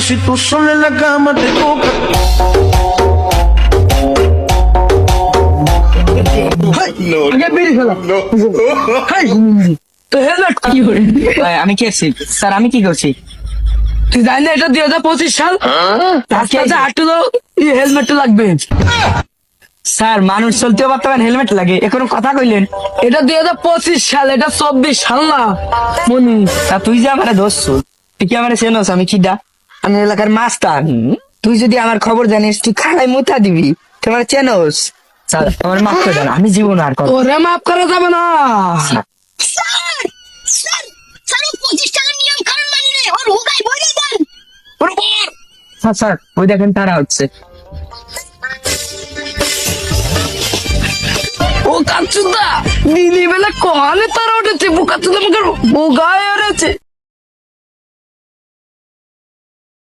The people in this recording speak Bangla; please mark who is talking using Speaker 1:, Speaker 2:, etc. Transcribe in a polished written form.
Speaker 1: Si tú sola en la cama te toca.
Speaker 2: আগে বেরিয়ে ফেলা হাই তো হেলমেট কি করে
Speaker 3: আমি কি আছি স্যার? আমি কি করছি?
Speaker 2: তুই জানি না এটা 2025 সাল রাস্তাতে হাঁটলো হেলমেটটা লাগবে
Speaker 3: স্যার মানুষ চলতেও বর্তমান হেলমেট লাগে, এ কোনো কথা কইলেন?
Speaker 2: এটা 2025 সাল, এটা 24 সাল না মনি।
Speaker 3: তা তুই যে আমার ধরছ, তুই কি আমার চেনস? আমি কিডা? আমি এলাকার মাস্টার। তুই যদি আমার খবর জানিস তুই খাড়াই মুতা দিবি। তুই আমার চেনস? স্যার আমার মাফ করে দেন, আমি জীবন আর কত
Speaker 2: ওরে মাফ করা যাবে না।
Speaker 4: স্যার স্যার স্যার ও 25 টাকার নিয়ম কানুন মানে ওর হুগাই বইরে দেন।
Speaker 3: স্যার স্যার ওই দেখেন তারা হচ্ছে।
Speaker 2: ও কাচুদা দিদি বেলা কলে তারা উঠেছে, বোকা চুদা মুখের বোগায় উঠেছে।